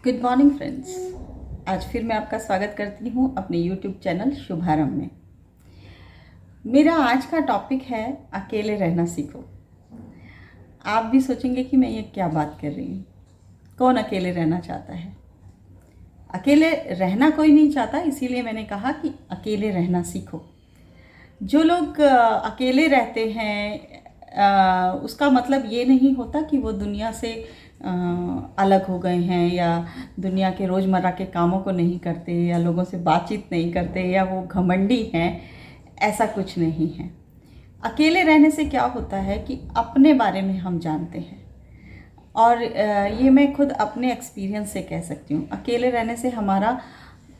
Good morning friends. आज फिर मैं आपका स्वागत करती हूँ अपने यूट्यूब चैनल शुभारंभ में। मेरा आज का टॉपिक है अकेले रहना सीखो। आप भी सोचेंगे कि मैं ये क्या बात कर रही हूँ, कौन अकेले रहना चाहता है। अकेले रहना कोई नहीं चाहता, इसीलिए मैंने कहा कि अकेले रहना सीखो। जो लोग अकेले रहते हैं उसका मतलब ये नहीं होता कि वो दुनिया से अलग हो गए हैं या दुनिया के रोज़मर्रा के कामों को नहीं करते या लोगों से बातचीत नहीं करते या वो घमंडी हैं। ऐसा कुछ नहीं है। अकेले रहने से क्या होता है कि अपने बारे में हम जानते हैं, और ये मैं खुद अपने एक्सपीरियंस से कह सकती हूँ। अकेले रहने से हमारा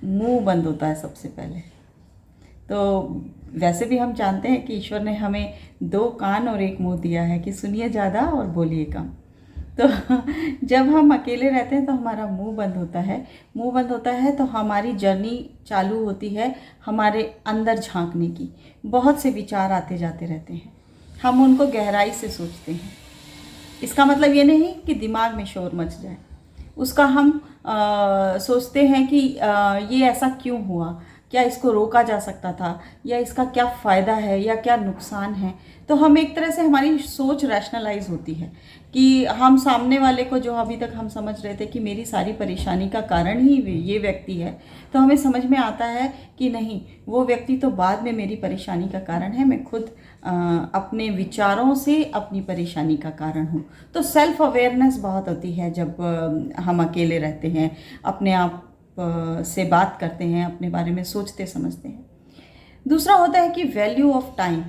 मुंह बंद होता है सबसे पहले तो। वैसे भी हम जानते हैं कि ईश्वर ने हमें 2 कान और 1 मुंह दिया है कि सुनिए ज़्यादा और बोलिए कम। तो जब हम अकेले रहते हैं तो हमारा मुंह बंद होता है। मुंह बंद होता है तो हमारी जर्नी चालू होती है हमारे अंदर झांकने की। बहुत से विचार आते जाते रहते हैं, हम उनको गहराई से सोचते हैं। इसका मतलब ये नहीं कि दिमाग में शोर मच जाए। उसका हम सोचते हैं कि ये ऐसा क्यों हुआ, क्या इसको रोका जा सकता था, या इसका क्या फ़ायदा है या क्या नुकसान है। तो हम एक तरह से हमारी सोच रैशनलाइज होती है कि हम सामने वाले को, जो अभी तक हम समझ रहे थे कि मेरी सारी परेशानी का कारण ही ये व्यक्ति है, तो हमें समझ में आता है कि नहीं, वो व्यक्ति तो बाद में मेरी परेशानी का कारण है। मैं खुद अपने विचारों से अपनी परेशानी का कारण हूँ। तो सेल्फ अवेयरनेस बहुत होती है जब हम अकेले रहते हैं, अपने आप से बात करते हैं, अपने बारे में सोचते समझते हैं। दूसरा होता है कि वैल्यू ऑफ टाइम।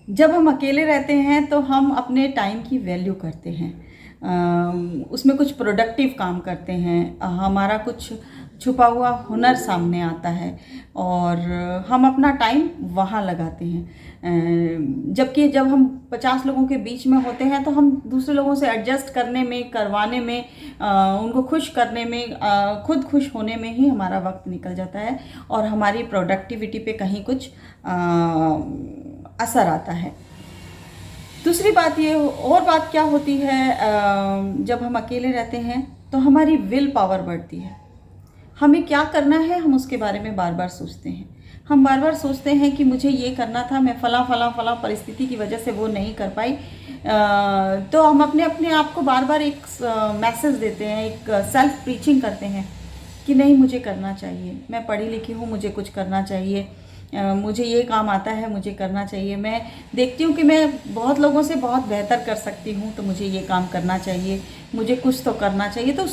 जब हम अकेले रहते हैं तो हम अपने टाइम की वैल्यू करते हैं, उसमें कुछ प्रोडक्टिव काम करते हैं, हमारा कुछ छुपा हुआ हुनर सामने आता है और हम अपना टाइम वहाँ लगाते हैं। जबकि जब हम 50 लोगों के बीच में होते हैं तो हम दूसरे लोगों से एडजस्ट करने में, करवाने में, उनको खुश करने में, खुद खुश होने में ही हमारा वक्त निकल जाता है और हमारी प्रोडक्टिविटी पे कहीं कुछ असर आता है। दूसरी बात ये, और बात क्या होती है, जब हम अकेले रहते हैं तो हमारी विल पावर बढ़ती है। हमें क्या करना है, हम उसके बारे में बार बार सोचते हैं। हम बार बार सोचते हैं कि मुझे ये करना था, मैं फला परिस्थिति की वजह से वो नहीं कर पाई। तो हम अपने आप को बार बार एक मैसेज देते हैं, एक सेल्फ प्रीचिंग करते हैं कि नहीं, मुझे करना चाहिए, मैं पढ़ी लिखी हूँ, मुझे कुछ करना चाहिए, मुझे ये काम आता है, मुझे करना चाहिए। मैं देखती हूँ कि मैं बहुत लोगों से बहुत बेहतर कर सकती हूँ, तो मुझे ये काम करना चाहिए, मुझे कुछ तो करना चाहिए। तो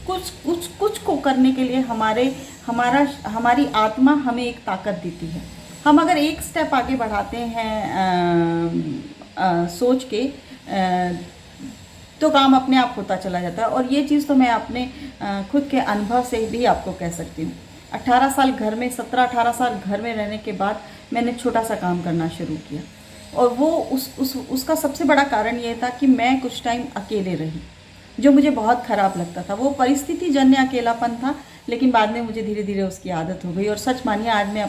कुछ को करने के लिए हमारी आत्मा हमें एक ताकत देती है। हम अगर एक स्टेप आगे बढ़ाते हैं सोच के, तो काम अपने आप होता चला जाता है। और ये चीज़ तो मैं अपने खुद के अनुभव से भी आपको कह सकती हूँ। 18 साल घर में, 17-18 साल घर में रहने के बाद मैंने छोटा सा काम करना शुरू किया, और वो उसका सबसे बड़ा कारण ये था कि मैं कुछ टाइम अकेले रही, जो मुझे बहुत ख़राब लगता था। वो परिस्थिति जन्य अकेलापन था, लेकिन बाद में मुझे धीरे धीरे उसकी आदत हो गई। और सच मानिए, आज मैं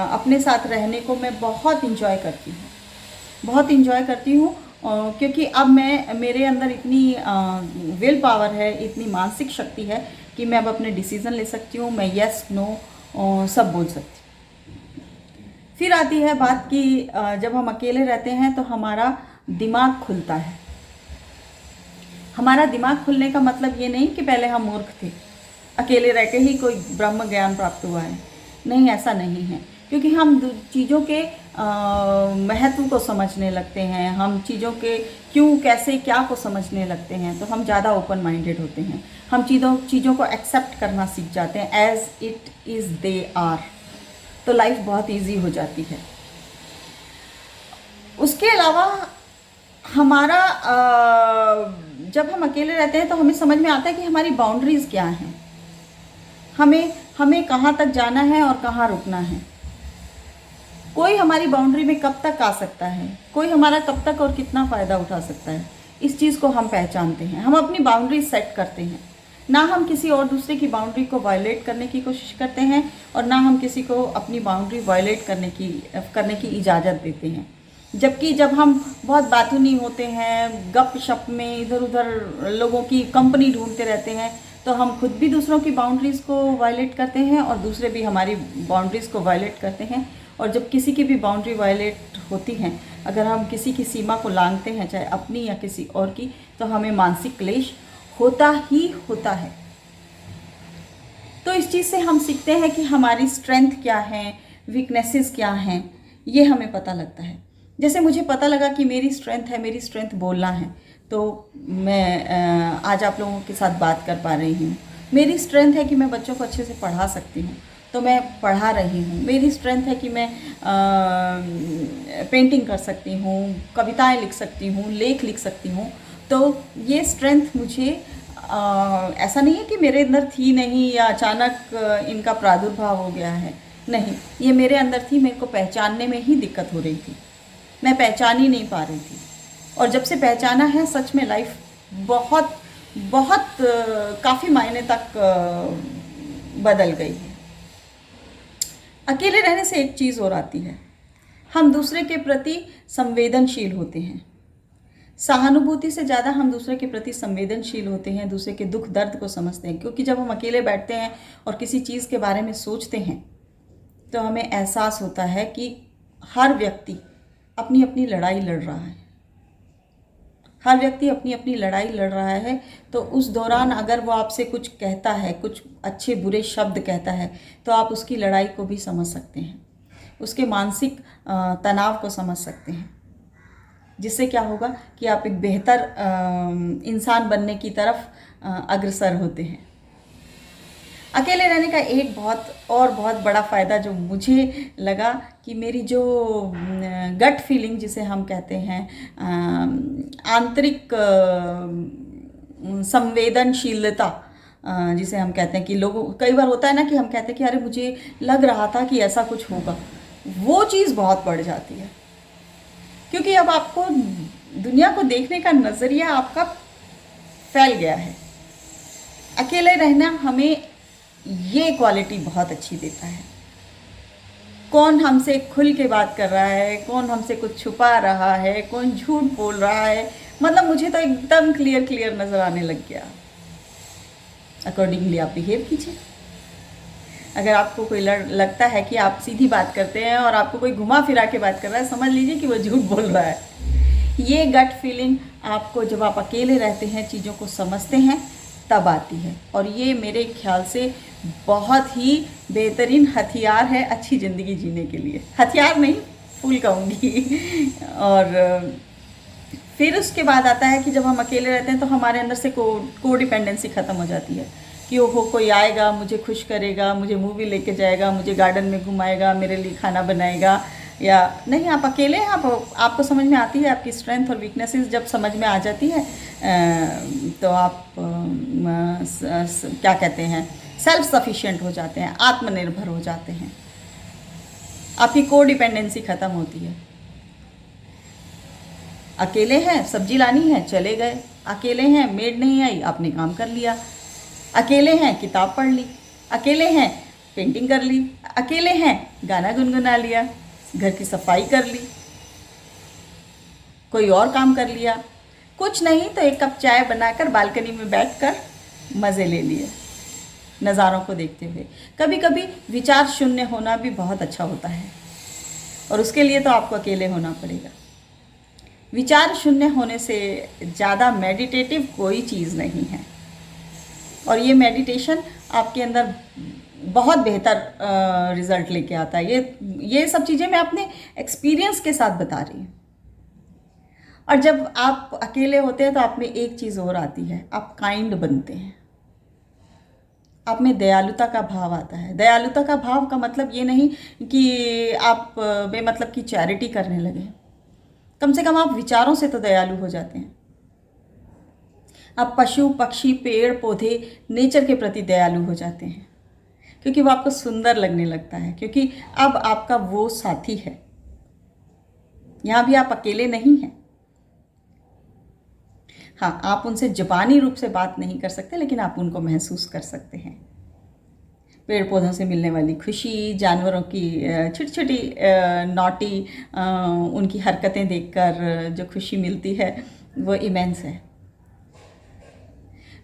अपने साथ रहने को मैं बहुत इंजॉय करती हूँ, क्योंकि अब मेरे अंदर इतनी विल पावर है, इतनी मानसिक शक्ति है कि मैं अब अपने डिसीज़न ले सकती हूँ, मैं यस नो सब बोल सकती हूँ। फिर आती है बात कि जब हम अकेले रहते हैं तो हमारा दिमाग खुलता है। हमारा दिमाग खुलने का मतलब ये नहीं कि पहले हम मूर्ख थे, अकेले रह के ही कोई ब्रह्म ज्ञान प्राप्त हुआ है। नहीं, ऐसा नहीं है, क्योंकि हम चीज़ों के महत्व को समझने लगते हैं, हम चीज़ों के क्यों, कैसे, क्या को समझने लगते हैं, तो हम ज़्यादा ओपन माइंडेड होते हैं। हम चीज़ों को एक्सेप्ट करना सीख जाते हैं as it is they are. तो लाइफ बहुत ईजी हो जाती है। उसके अलावा हमारा जब हम अकेले रहते हैं तो हमें समझ में आता है कि हमारी बाउंड्रीज़ क्या हैं, हमें कहाँ तक जाना है और कहाँ रुकना है। कोई हमारी बाउंड्री में कब तक आ सकता है, कोई हमारा कब तक और कितना फ़ायदा उठा सकता है, इस चीज़ को हम पहचानते हैं। हम अपनी बाउंड्री सेट करते हैं, ना हम किसी और दूसरे की बाउंड्री को वायलेट करने की कोशिश करते हैं, और ना हम किसी को अपनी बाउंड्री वायलेट करने की इजाज़त देते हैं। जबकि जब हम बहुत बातूनी होते हैं, गप शप में इधर उधर लोगों की कंपनी ढूंढते रहते हैं, तो हम खुद भी दूसरों की बाउंड्रीज़ को वायलेट करते हैं और दूसरे भी हमारी बाउंड्रीज़ को वायलेट करते हैं। और जब किसी की भी बाउंड्री वायलेट होती हैं, अगर हम किसी की सीमा को लांघते हैं, चाहे अपनी या किसी और की, तो हमें मानसिक क्लेश होता ही होता है। तो इस चीज़ से हम सीखते हैं कि हमारी स्ट्रेंथ क्या है, वीकनेसेस क्या हैं, ये हमें पता लगता है। जैसे मुझे पता लगा कि मेरी स्ट्रेंथ है, मेरी स्ट्रेंथ बोलना है, तो मैं आज आप लोगों के साथ बात कर पा रही हूँ। मेरी स्ट्रेंथ है कि मैं बच्चों को अच्छे से पढ़ा सकती हूँ, तो मैं पढ़ा रही हूँ। मेरी स्ट्रेंथ है कि मैं पेंटिंग कर सकती हूँ, कविताएं लिख सकती हूँ, लेख लिख सकती हूँ। तो ये स्ट्रेंथ मुझे ऐसा नहीं है कि मेरे अंदर थी नहीं या अचानक इनका प्रादुर्भाव हो गया है, नहीं, ये मेरे अंदर थी। मेरे को पहचानने में ही दिक्कत हो रही थी, मैं पहचान ही नहीं पा रही थी। और जब से पहचाना है, सच में लाइफ बहुत बहुत काफ़ी मायने तक बदल गई है। अकेले रहने से एक चीज़ और आती है, हम दूसरे के प्रति संवेदनशील होते हैं। सहानुभूति से ज़्यादा हम दूसरे के प्रति संवेदनशील होते हैं, दूसरे के दुख दर्द को समझते हैं। क्योंकि जब हम अकेले बैठते हैं और किसी चीज़ के बारे में सोचते हैं, तो हमें एहसास होता है कि हर व्यक्ति अपनी अपनी लड़ाई लड़ रहा है। हर व्यक्ति अपनी अपनी लड़ाई लड़ रहा है। तो उस दौरान अगर वो आपसे कुछ कहता है, कुछ अच्छे बुरे शब्द कहता है, तो आप उसकी लड़ाई को भी समझ सकते हैं, उसके मानसिक तनाव को समझ सकते हैं, जिससे क्या होगा कि आप एक बेहतर इंसान बनने की तरफ अग्रसर होते हैं। अकेले रहने का एक बहुत बड़ा फ़ायदा जो मुझे लगा कि मेरी जो गट फीलिंग जिसे हम कहते हैं, आंतरिक संवेदनशीलता जिसे हम कहते हैं, कि लोगों कई बार होता है ना कि हम कहते हैं कि अरे मुझे लग रहा था कि ऐसा कुछ होगा, वो चीज़ बहुत बढ़ जाती है। क्योंकि अब आपको दुनिया को देखने का नज़रिया आपका फैल गया है। अकेले रहना हमें ये क्वालिटी बहुत अच्छी देता है। कौन हमसे खुल के बात कर रहा है, कौन हमसे कुछ छुपा रहा है, कौन झूठ बोल रहा है, मतलब मुझे तो एकदम क्लियर नज़र आने लग गया। अकॉर्डिंगली आप बिहेव कीजिए। अगर आपको कोई लगता है कि आप सीधी बात करते हैं और आपको कोई घुमा फिरा के बात कर रहा है, समझ लीजिए कि वो झूठ बोल रहा है। ये गट फीलिंग आपको जब आप अकेले रहते हैं, चीज़ों को समझते हैं, तब आती है। और ये मेरे ख्याल से बहुत ही बेहतरीन हथियार है अच्छी ज़िंदगी जीने के लिए। हथियार नहीं, फूल कहूँगी। और फिर उसके बाद आता है कि जब हम अकेले रहते हैं तो हमारे अंदर से कोडिपेंडेंसी ख़त्म हो जाती है कि ओहो कोई आएगा, मुझे खुश करेगा, मुझे मूवी लेके जाएगा, मुझे गार्डन में घुमाएगा, मेरे लिए खाना बनाएगा। या नहीं, आप अकेले हैं, आपको समझ में आती है, आपकी स्ट्रेंथ और वीकनेसेस जब समझ में आ जाती है, तो आप क्या कहते हैं, सेल्फ सफिशिएंट हो जाते हैं, आत्मनिर्भर हो जाते हैं। आपकी कोडिपेंडेंसी ख़त्म होती है। अकेले हैं, सब्जी लानी है, चले गए। अकेले हैं, मेड नहीं आई, आपने काम कर लिया। अकेले हैं, किताब पढ़ ली। अकेले हैं, पेंटिंग कर ली। अकेले हैं, गाना गुनगुना लिया, घर की सफाई कर ली, कोई और काम कर लिया। कुछ नहीं तो एक कप चाय बनाकर बालकनी में बैठकर मज़े ले लिए नज़ारों को देखते हुए। कभी कभी विचार शून्य होना भी बहुत अच्छा होता है, और उसके लिए तो आपको अकेले होना पड़ेगा। विचार शून्य होने से ज़्यादा मेडिटेटिव कोई चीज़ नहीं है। और ये मेडिटेशन आपके अंदर बहुत बेहतर रिज़ल्ट लेके आता है। ये सब चीज़ें मैं अपने एक्सपीरियंस के साथ बता रही हूँ। और जब आप अकेले होते हैं तो आप में एक चीज़ और आती है, आप काइंड बनते हैं। आप में दयालुता का भाव आता है। दयालुता का भाव का मतलब ये नहीं कि आप बेमतलब की चैरिटी करने लगे, कम से कम आप विचारों से तो दयालु हो जाते हैं। आप पशु पक्षी पेड़ पौधे नेचर के प्रति दयालु हो जाते हैं, क्योंकि वो आपको सुंदर लगने लगता है, क्योंकि अब आपका वो साथी है। यहाँ भी आप अकेले नहीं हैं। हाँ, आप उनसे ज़बानी रूप से बात नहीं कर सकते, लेकिन आप उनको महसूस कर सकते हैं। पेड़ पौधों से मिलने वाली खुशी, जानवरों की छोटी छोटी नॉटी उनकी हरकतें देखकर जो खुशी मिलती है वो इमेंस है।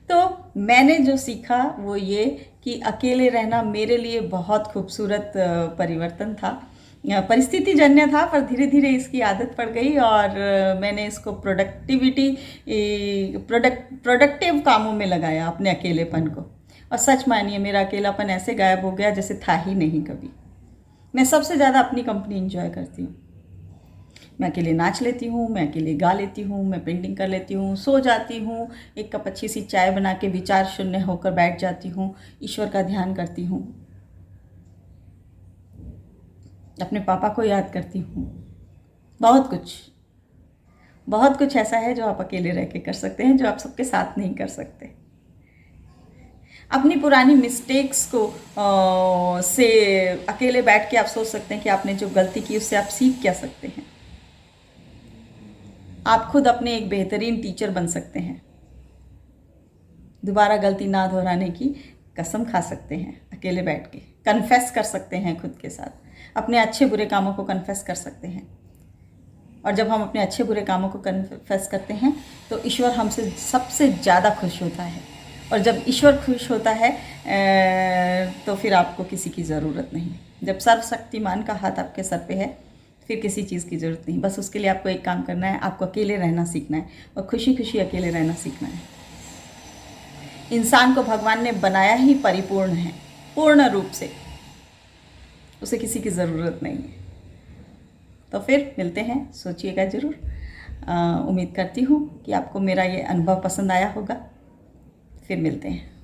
तो मैंने जो सीखा वो ये कि अकेले रहना मेरे लिए बहुत खूबसूरत परिवर्तन था। परिस्थिति जन्य था, पर धीरे धीरे इसकी आदत पड़ गई और मैंने इसको प्रोडक्टिव कामों में लगाया, अपने अकेलेपन को। और सच मानिए मेरा अकेलापन ऐसे गायब हो गया जैसे था ही नहीं कभी। मैं सबसे ज़्यादा अपनी कंपनी एंजॉय करती हूँ। मैं अकेले नाच लेती हूँ, मैं अकेले गा लेती हूँ, मैं पेंटिंग कर लेती हूँ, सो जाती हूँ, एक कप अच्छी सी चाय बना के विचार शून्य होकर बैठ जाती हूँ, ईश्वर का ध्यान करती हूँ, अपने पापा को याद करती हूँ। बहुत कुछ ऐसा है जो आप अकेले रह के कर सकते हैं, जो आप सबके साथ नहीं कर सकते। अपनी पुरानी मिस्टेक्स को से अकेले बैठ के आप सोच सकते हैं कि आपने जो गलती की उससे आप सीख क्या सकते हैं। आप खुद अपने एक बेहतरीन टीचर बन सकते हैं। दोबारा गलती ना दोहराने की कसम खा सकते हैं अकेले बैठ के। कन्फेस कर सकते हैं खुद के साथ, अपने अच्छे बुरे कामों को कन्फेस कर सकते हैं। और जब हम अपने अच्छे बुरे कामों को कन्फेस करते हैं तो ईश्वर हमसे सबसे ज़्यादा खुश होता है। और जब ईश्वर खुश होता है तो फिर आपको किसी की ज़रूरत नहीं। जब सर्वशक्तिमान का हाथ आपके सर पे है फिर किसी चीज़ की ज़रूरत नहीं। बस उसके लिए आपको एक काम करना है, आपको अकेले रहना सीखना है और खुशी खुशी अकेले रहना सीखना है। इंसान को भगवान ने बनाया ही परिपूर्ण है, पूर्ण रूप से। उसे किसी की ज़रूरत नहीं है। तो फिर मिलते हैं, सोचिएगा ज़रूर। उम्मीद करती हूँ कि आपको मेरा ये अनुभव पसंद आया होगा। फिर मिलते हैं।